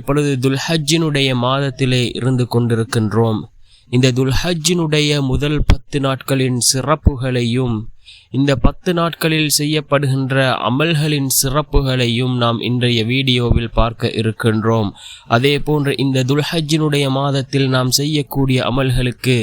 இப்பொழுது துல்ஹஜ்ஜினுடைய மாதத்திலே இருந்து கொண்டிருக்கின்றோம். இந்த துல்ஹஜ்ஜினுடைய முதல் 10 நாட்களின் சிறப்புகளையும் இந்த 10 நாட்களில் செய்யப்படுகின்ற அமல்களின் சிறப்புகளையும் நாம் இன்றைய வீடியோவில் பார்க்க இருக்கின்றோம். அதே போன்று இந்த துல்ஹஜ்ஜினுடைய மாதத்தில் நாம் செய்யக்கூடிய அமல்களுக்கு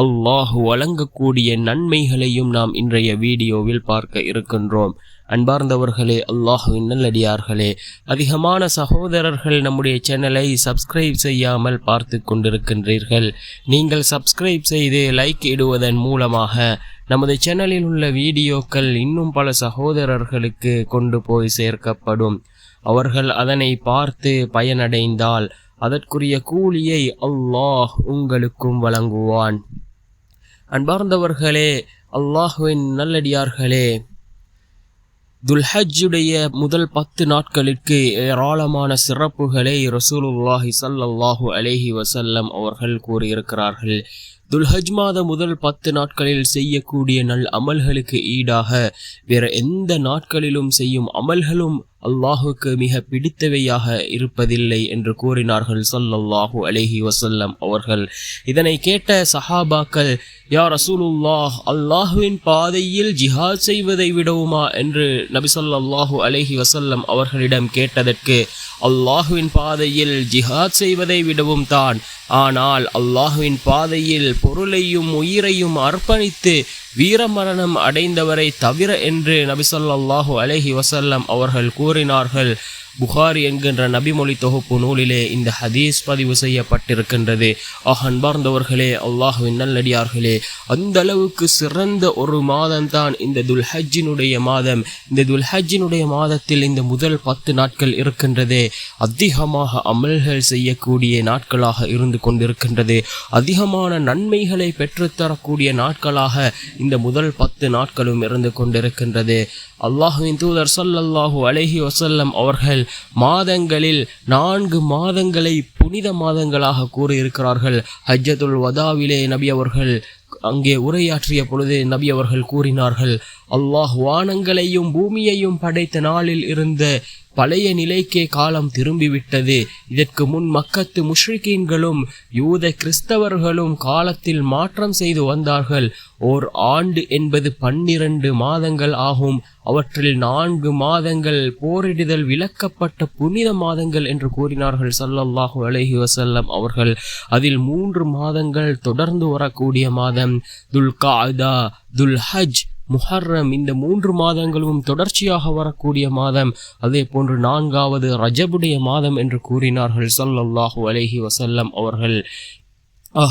அல்லாஹ் வழங்கக்கூடிய நன்மைகளையும் நாம் இன்றைய வீடியோவில் பார்க்க இருக்கின்றோம். அன்பார்ந்தவர்களே, அல்லாஹுவின் நல்லடியார்களே, அதிகமான சகோதரர்கள் நம்முடைய சேனலை சப்ஸ்கிரைப் செய்யாமல் பார்த்து கொண்டிருக்கின்றீர்கள். நீங்கள் சப்ஸ்கிரைப் செய்து லைக் இடுவதன் மூலமாக நமது சேனலில் உள்ள வீடியோக்கள் இன்னும் பல சகோதரர்களுக்கு கொண்டு போய் சேர்க்கப்படும். அவர்கள் அதனை பார்த்து பயனடைந்தால் அதற்குரிய கூலியை அல்லாஹ் உங்களுக்கும் வழங்குவான். அன்பார்ந்தவர்களே, அல்லாஹுவின் நல்லடியார்களே, துல்ஹஜ்ஜுடைய முதல் 10 நாட்களுக்கு ஏராளமான சிறப்புகளை ரசூலுல்லாஹி ஸல்லல்லாஹு அலைஹி வஸல்லம் அவர்கள் கூறியிருக்கிறார்கள். துல்ஹஜ் மாத முதல் 10 நாட்களில் செய்யக்கூடிய நல் அமல்களுக்கு ஈடாக வேற எந்த நாட்களிலும் செய்யும் அமல்களும் அல்லாஹுக்கு மிக பிடித்தவையாக இருப்பதில்லை என்று கூறினார்கள் ஸல்லல்லாஹு அலைஹி வஸல்லம் அவர்கள். இதனை கேட்ட சஹாபாக்கள், யா ரசூலுல்லாஹ், அல்லாஹுவின் பாதையில் ஜிஹாத் செய்வதை விடவுமா என்று நபி ஸல்லல்லாஹு அலைஹி வஸல்லம் அவர்களிடம் கேட்டதற்கு, அல்லாஹுவின் பாதையில் ஜிஹாத் செய்வதை விடவும் தான், ஆனால் அல்லாஹுவின் பாதையில் பொருளையும் உயிரையும் அர்ப்பணித்து வீரமரணம் அடைந்தவரை தவிர என்று நபி ஸல்லல்லாஹு அலைஹி வஸல்லம் அவர்கள் கூறினார்கள். புகாரி என்கின்ற நபிமொழி தொகுப்பு நூலிலே இந்த ஹதீஸ் பதிவு செய்யப்பட்டிருக்கின்றது. அன்பார்ந்தவர்களே, அல்லாஹுவின் நல்லடியார்களே, அந்த அளவுக்கு சிறந்த ஒரு மாதம்தான் இந்த துல்ஹஜ்ஜினுடைய மாதம். இந்த துல்ஹஜ்ஜினுடைய மாதத்தில் இந்த முதல் 10 நாட்கள் இருக்கின்றதே, அதிகமாக அமல்கள் செய்யக்கூடிய நாட்களாக இருந்து கொண்டிருக்கின்றது. அதிகமான நன்மைகளை பெற்றுத்தரக்கூடிய நாட்களாக இந்த முதல் 10 நாட்களும் இருந்து கொண்டிருக்கின்றது. அல்லாஹுவின் தூதர் ஸல்லல்லாஹு அலைஹி வஸல்லம் அவர்கள் மாதங்களில் 4 மாதங்களை புனித மாதங்களாக கூறியிருக்கிறார்கள். ஹஜ்ஜத்துல் வதாவிலே நபி அவர்கள் அங்கே உரையாற்றிய பொழுது நபி அவர்கள் கூறினார்கள், அல்லாஹ் வானங்களையும் பூமியையும் படைத்த நாளில் இருந்த பழைய நிலைக்கே காலம் திரும்பிவிட்டது. இதற்கு முன் மக்கத்து முஷ்ரிக்கீன்களும் யூத கிறிஸ்தவர்களும் காலத்தில் மாற்றம் செய்து வந்தார்கள். ஓர் ஆண்டு என்பது 12 மாதங்கள் ஆகும். அவற்றில் 4 மாதங்கள் போரிடுதல் விலக்கப்பட்ட புனித மாதங்கள் என்று கூறினார்கள் ஸல்லல்லாஹு அலைஹி வஸல்லம் அவர்கள். அதில் 3 மாதங்கள் தொடர்ந்து வரக்கூடிய மாதம் துல்காஅதா, துல்ஹஜ், முஹர்ரம். இந்த 3 மாதங்களும் தொடர்ச்சியாக வரக்கூடிய மாதம். அதே போன்று 4வது ரஜபுடைய மாதம் என்று கூறினார்கள் ஸல்லல்லாஹு அலைஹி வஸல்லம் அவர்கள்.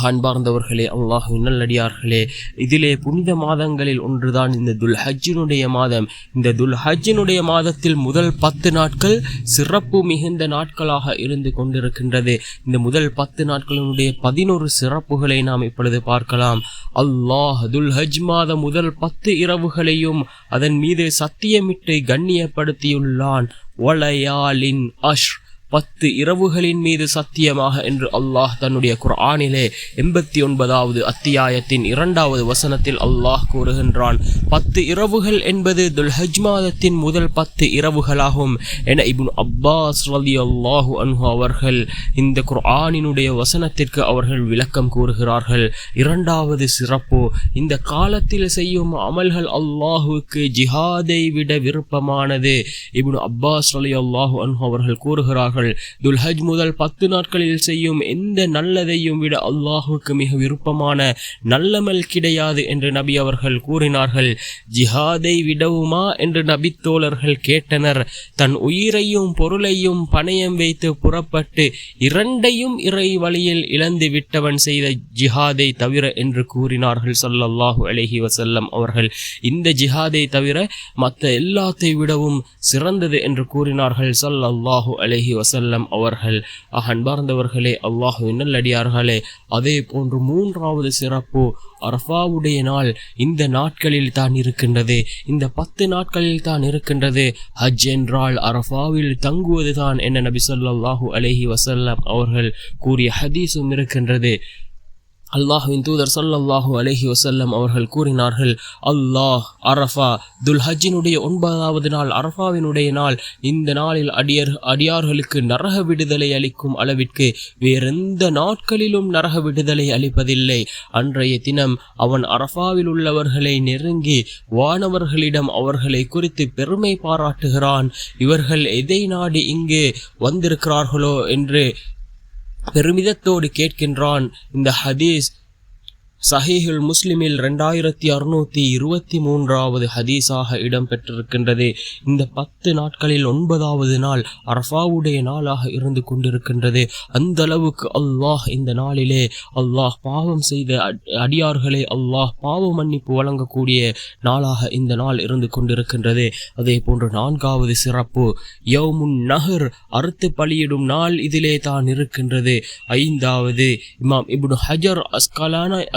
அன்பார்ந்தவர்களே, அல்லாஹ்வின் நல்லடியார்களே, இதிலே புனித மாதங்களில் ஒன்றுதான் இந்த துல்ஹஜ்ஜினுடைய மாதம். இந்த துல்ஹஜ்ஜினுடைய மாதத்தில் முதல் 10 நாட்கள் சிறப்பு மிகுந்த நாட்களாக இருந்து கொண்டிருக்கின்றது. இந்த முதல் 10 நாட்களினுடைய 11 சிறப்புகளை நாம் இப்பொழுது பார்க்கலாம். அல்லாஹ் துல்ஹஜ் மாத முதல் 10 இரவுகளையும் அதன் மீது சத்தியமிட்டு கண்ணியப்படுத்தியுள்ளான். வலயாலின் அஷ்ர், 10 இரவுகளின் மீது சத்தியமாக என்று அல்லாஹ் தன்னுடைய குர்ஆனிலே 89வது அத்தியாயத்தின் 2வது வசனத்தில் அல்லாஹ் கூறுகின்றான். 10 இரவுகள் என்பது துல்ஹஜ் மாதத்தின் முதல் 10 இரவுகளாகும் என இப்னு அப்பாஸ் ரலியல்லாஹு அன்ஹு அவர்கள் இந்த குர்ஆனினுடைய வசனத்திற்கு அவர்கள் விளக்கம் கூறுகிறார்கள். 2வது சிறப்பு, இந்த காலத்தில் செய்யும் அமல்கள் அல்லாஹுக்கு ஜிஹாதை விட விருப்பமானது. இப்னு அப்பாஸ் ரலியல்லாஹு அன்ஹு அவர்கள் கூறுகிறார்கள், துல்ஹஜ் முதல் 10 நாட்களில் செய்யும் எந்த நல்லதையும் விட அல்லாஹுக்கு மிக விருப்பமான நல்லமல் கிடையாது என்று நபி அவர்கள் கூறினார்கள். ஜிஹாதை விடவுமா என்று நபி தோழர்கள் கேட்டனர். தன் உயிரையும் பொருளையும் பணயம் வைத்து புறப்பட்டு 2ஐயும் இறை வழியில் இழந்து விட்டவன் செய்த ஜிஹாதை தவிர என்று கூறினார்கள் ஸல்லல்லாஹு அலைஹி வஸல்லம் அவர்கள். இந்த ஜிஹாதை தவிர மற்ற எல்லாத்தை விடவும் சிறந்தது என்று கூறினார்கள் ஸல்லல்லாஹு அலைஹி வஸல்லம் அவர்கள். அன்பார்ந்தவர்களே, அல்லாஹ்வின் நல்லடியார்களே, அதே போன்று 3வது சிறப்பு அரஃபாவுடைய நாள் இந்த நாட்களில் தான் இருக்கின்றது. இந்த 10 நாட்களில் தான் இருக்கின்றது. ஹஜ் என்றால் அரஃபாவில் தங்குவது தான் என நபி ஸல்லல்லாஹு அலைஹி வஸல்லம் அவர்கள் கூறிய ஹதீஸும் இருக்கின்றது. அல்லாஹ்வின் தூதர் ஸல்லல்லாஹு அலைஹி வஸல்லம் அவர்கள் கூறினார்கள், அல்லாஹ் அரஃபா துல்ஹஜ்ஜினுடைய 9வது நாள் அரஃபாவினுடைய நாள், இந்த நாளில் அடியார்களுக்கு நரக விடுதலை அளிக்கும் அளவிற்கு வேறெந்த நாட்களிலும் நரக விடுதலை அளிப்பதில்லை. அன்றைய தினம் அவன் அரஃபாவில் உள்ளவர்களை நெருங்கி வானவர்களிடம் அவர்களை குறித்து பெருமை பாராட்டுகிறான். இவர்கள் எதை நாடி இங்கு வந்திருக்கிறார்களோ என்று பெருமிதத்தோடு கேட்கின்றான். இந்த ஹதீஸ் சஹீஹுல் முஸ்லிமில் 2623வது ஹதீஸாக இடம்பெற்றிருக்கின்றது. இந்த 10 நாட்களில் 9வது நாள் அரஃபாவுடைய நாளாக இருந்து கொண்டிருக்கின்றது. அந்த அளவுக்கு அல்லாஹ் இந்த நாளிலே அல்லாஹ் பாவம் செய்த அடியார்களை அல்லாஹ் பாவ மன்னிப்பு வழங்கக்கூடிய நாளாக இந்த நாள் இருந்து கொண்டிருக்கின்றது. அதே போன்று 4வது சிறப்பு யௌமுன் நஹர், அறுத்து பலியிடும் நாள் இதிலே தான் இருக்கின்றது. 5வது இமாம் இப்னு ஹஜர்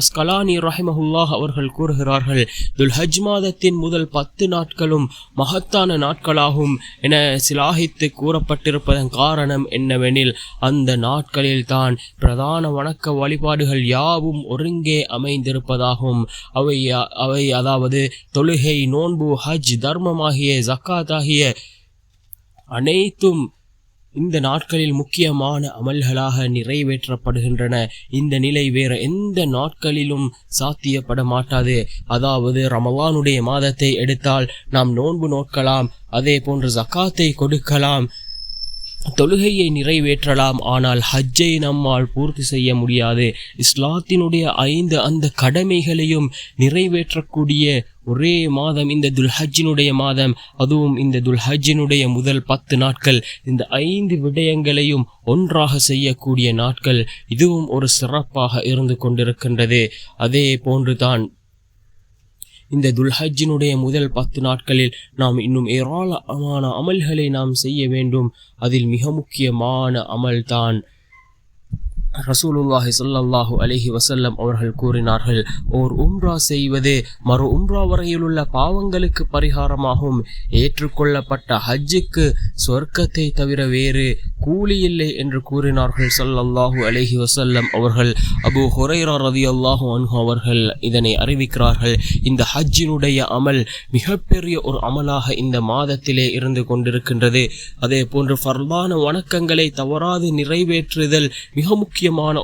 அஸ்கலானி ரஹிமஹுல்லாஹ் அவர்கள் கூறுகிறார்கள், துல்ஹஜ் மாதத்தின் முதல் 10 நாட்களும் மகத்தான நாட்களாகும் என சிலாகித்து கூறப்பட்டிருப்பதன் காரணம் என்னவெனில், அந்த நாட்களில் தான் பிரதான வணக்க வழிபாடுகள் யாவும் ஒருங்கே அமைந்திருப்பதாகும். அவை அதாவது தொழுகை, நோன்பு, ஹஜ், தர்மமாகிய ஜக்காத் ஆகிய அனைத்தும் இந்த நாட்களில் முக்கியமான அமல்களாக நிறைவேற்றப்படுகின்றன. இந்த நிலை வேற எந்த நாட்களிலும் சாத்தியப்பட மாட்டாது. அதாவது ரமலானுடைய மாதத்தை எடுத்தால் நாம் நோன்பு நோக்கலாம், அதே போன்று ஜக்காத்தை கொடுக்கலாம், தொழுகையை நிறைவேற்றலாம், ஆனால் ஹஜ்ஜை நம்மால் பூர்த்தி செய்ய முடியாது. இஸ்லாத்தினுடைய 5 அந்த கடமைகளையும் நிறைவேற்றக்கூடிய ஒரே மாதம் இந்த துல்ஹஜ்ஜினுடைய மாதம். அதுவும் இந்த துல்ஹஜ்ஜினுடைய முதல் 10 நாட்கள் இந்த 5 விடயங்களையும் ஒன்றாக செய்யக்கூடிய நாட்கள். இதுவும் ஒரு சிறப்பாக இருந்து கொண்டிருக்கின்றது. அதே போன்றுதான் இந்த துல்ஹஜ்ஜினுடைய முதல் 10 நாட்களில் நாம் இன்னும் ஏராளமான அமல்களை நாம் செய்ய வேண்டும். அதில் மிக முக்கியமான அமல்தான் ரசூலுல்லாஹி ஸல்லல்லாஹு அலைஹி வஸல்லம் அவர்கள் கூறினார்கள், ஓர் உம்ரா செய்வது மறு உம்ரா வரையில் உள்ள பாவங்களுக்கு பரிகாரமாகும். ஏற்றுக்கொள்ளப்பட்ட ஹஜ்ஜுக்கு சொர்க்கத்தை தவிர வேறு கூலி இல்லை என்று கூறினார்கள் ஸல்லல்லாஹு அலைஹி வஸல்லம் அவர்கள். அபூ ஹுரைரா ரலியல்லாஹு அன்ஹு அவர்கள் இதனை அறிவிக்கிறார்கள். இந்த ஹஜ்ஜினுடைய அமல் மிகப்பெரிய ஒரு அமலாக இந்த மாதத்திலே இருந்து கொண்டிருக்கின்றது. அதே போன்று ஃபர்லான வணக்கங்களை தவறாது நிறைவேற்றுதல் மிக முக்கியமான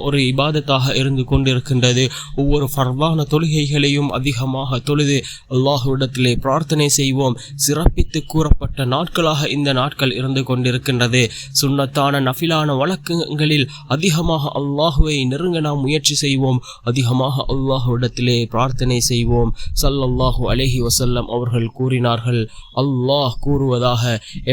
ஒரு இபாதத்தாக இருந்து கொண்டிருக்கின்றது. ஒவ்வொரு ஃபர்லான தொழுகைகளையும் அதிகமாக தொழுது அல்லாஹ்விடத்திலே பிரார்த்தனை செய்வோம். சிறப்பித்து கூறப்பட்ட நாட்களாக இந்த நாட்கள் இருந்து கொண்டிருக்கின்றது. சுன்னத்தான நஃபிலான வழக்கங்களில் அதிகமாக அல்லாஹுவை நெருங்க நாம் முயற்சி செய்வோம். அதிகமாக அல்லாஹ்விடத்திலே பிரார்த்தனை செய்வோம். ஸல்லல்லாஹு அலைஹி வஸல்லம் அவர்கள் கூறினார்கள், அல்லாஹ் கூறுவதாக,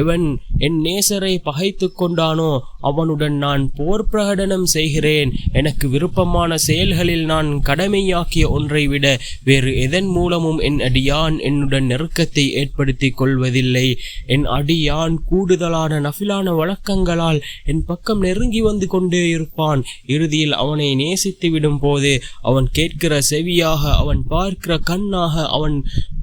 எவன் என் நேசரை பகைத்து கொண்டானோ அவனுடன் நான் போர் பிரகடனம் செய்கிறேன். எனக்கு விருப்பமான செயல்களில் நான் கடமையாக்கிய ஒன்றை விட வேறு எதன் மூலமும் என் அடியான் என்னுடன் நெருக்கத்தை ஏற்படுத்தி கொள்வதில்லை. என் அடியான் கூடுதலான நஃபிலான வழக்கங்களால் என் பக்கம் நெருங்கி வந்து கொண்டே இருப்பான். இறுதியில் அவனை நேசித்து விடும் போது அவன் கேட்கிற செவியாக, அவன் பார்க்கிற கண்ணாக, அவன்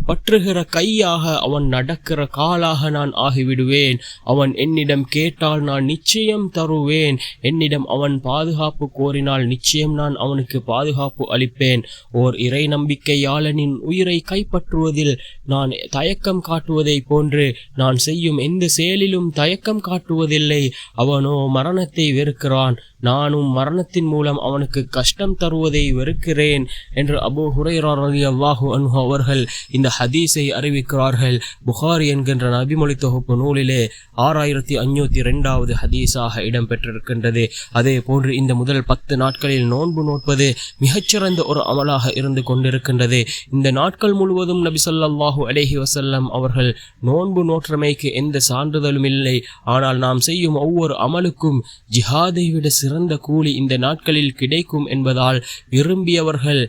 பற்றுகிற கையாக, அவன் நடக்கிற காலாக நான் ஆகிவிடுவேன். அவன் என்னிடம் கேட்டால் நான் நிச்சயம் தருவேன். என்னிடம் அவன் பாதுகாப்பு கோரினால் நிச்சயம் நான் அவனுக்கு பாதுகாப்பு அளிப்பேன். ஓர் இறை நம்பிக்கையாளனின் உயிரை கைப்பற்றுவதில் நான் தயக்கம் காட்டுவதை போன்று நான் செய்யும் எந்த செயலிலும் தயக்கம் காட்டுவதில்லை. அவனோ மரணத்தை வெறுக்கிறான், நானும் மரணத்தின் மூலம் அவனுக்கு கஷ்டம் தருவதை வெறுக்கிறேன் என்று அபூ ஹுரைரா ரலியல்லாஹு அன்ஹு அவர்கள் இந்த ஹதீஸை அறிவிக்கிறார்கள். புகாரி என்கின்ற நபிமொழி தொகுப்பு நூலிலே 6502வது ஹதீஸாக இடம்பெற்றிருக்கின்றது. அதே போன்று இந்த முதல் 10 நாட்களில் நோன்பு நோட்பது மிகச்சிறந்த ஒரு அமலாக இருந்து கொண்டிருக்கின்றது. இந்த நாட்கள் முழுவதும் நபி ஸல்லல்லாஹு அலைஹி வஸல்லம் அவர்கள் நோன்பு நோற்றமைக்கு எந்த சான்றிதழும் இல்லை. ஆனால் நாம் செய்யும் ஒவ்வொரு அமலுக்கும் ஜிஹாதை விட சிறந்த கூலி இந்த நாட்களில் கிடைக்கும் என்பதால் விரும்பியவர்கள்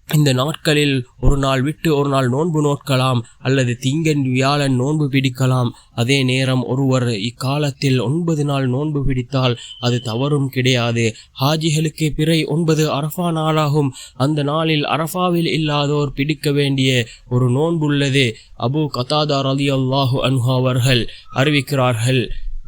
இந்த நாட்களில் ஒரு நாள் விட்டு ஒரு நாள் நோன்பு நோக்கலாம், அல்லது திங்கள் வியாழன் நோன்பு பிடிக்கலாம். அதே நேரம் ஒருவர் இக்காலத்தில் 9 நாள் நோன்பு பிடித்தால் அது தவறும் கிடையாது. ஹாஜிகளுக்கு பிறை 9 அரஃபா நாளாகும். அந்த நாளில் அரஃபாவில் இல்லாதோர் பிடிக்க வேண்டிய ஒரு நோன்புள்ளது. அபூ கதாதா ரலியல்லாஹு அன்ஹு அவர்கள் அறிவிக்கிறார்கள்,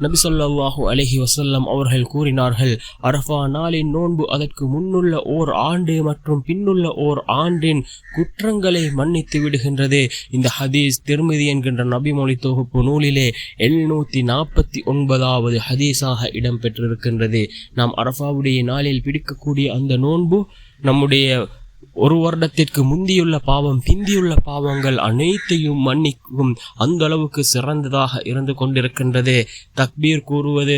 நபி ஸல்லல்லாஹு அலைஹி வஸல்லம் அவர்கள் கூறினார்கள், அரஃபா நாளின் நோன்பு அதற்கு முன்னுள்ள ஓர் ஆண்டு மற்றும் பின்னுள்ள ஓர் ஆண்டின் குற்றங்களை மன்னித்து விடுகின்றது. இந்த ஹதீஸ் திர்மிதி என்கின்ற நபிமொழி தொகுப்பு நூலிலே 749வது ஹதீஸாக இடம்பெற்றிருக்கின்றது. நாம் அரஃபாவுடைய நாளில் பிடிக்கக்கூடிய அந்த நோன்பு நம்முடைய ஒரு வருடத்திற்கு முந்தியுள்ள பாவம் பிந்தியுள்ள பாவங்கள் அனைத்தையும் மன்னிக்கும் அந்த அளவுக்கு சிறந்ததாக இருந்து கொண்டிருக்கின்றது. தக்பீர் கூறுவது,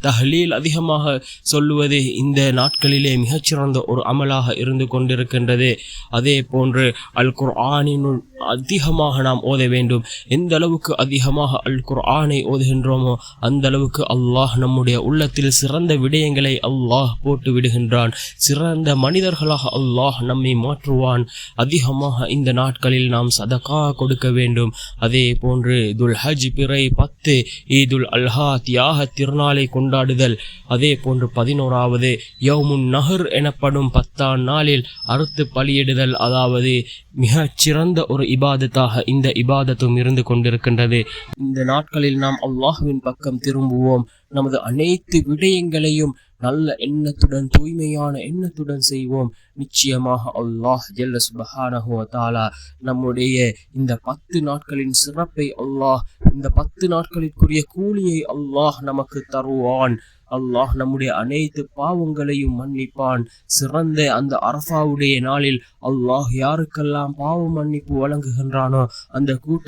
தஹ்லீல் அதிகமாக சொல்லுவது இந்த நாட்களிலே மிகச்சிறந்த ஒரு அமலாக இருந்து கொண்டிருக்கின்றது. அதே போன்று அல் குர்ஆனினுள் அதிகமாக நாம் ஓத வேண்டும். எந்த அளவுக்கு அதிகமாக அல் குர்ஆனை ஓதுகின்றோமோ அந்த அளவுக்கு அல்லாஹ் நம்முடைய உள்ளத்தில் சிறந்த விடயங்களை அல்லாஹ் போட்டு விடுகின்றான். சிறந்த மனிதர்களாக அல்லாஹ் நம்மை மாற்றுவான். அதிகமாக இந்த நாட்களில் நாம் சதகா கொடுக்க வேண்டும். அதே போன்று துல் ஹஜ் பிறை 10 ஈதுல் அல்ஹா தியாக திருநாளை கொண்டாடுதல். அதே போன்று 11வது யௌமுன் நஹர் எனப்படும் 10ஆம் நாளில் அறுத்து பலியிடுதல், அதாவது மிகச் சிறந்த ஒரு இபாதத்தாக இந்த இபாதத்தும் இருந்து கொண்டிருக்கின்றது. இந்த நாட்களில் நாம் அல்லாஹ்வின் பக்கம் திரும்புவோம். நமது அனைத்து விடயங்களையும் நல்ல எண்ணத்துடன் தூய்மையான எண்ணத்துடன் செய்வோம். நிச்சயமாக அல்லாஹ் ஜல்ல சுப்ஹானஹு வ தஆலா நம்முடைய இந்த 10 நாட்களின் சிறப்பை அல்லாஹ், இந்த 10 நாட்களுக்குரிய கூலியை அல்லாஹ் நமக்கு தருவான். அல்லாஹ் நம்முடைய அனைத்து பாவங்களையும் மன்னிப்பான். சிறந்த அந்த அரஃபாவுடைய நாளில் அல்லாஹ் யாருக்கெல்லாம் பாவ மன்னிப்பு வழங்குகின்றானோ அந்த கூட்ட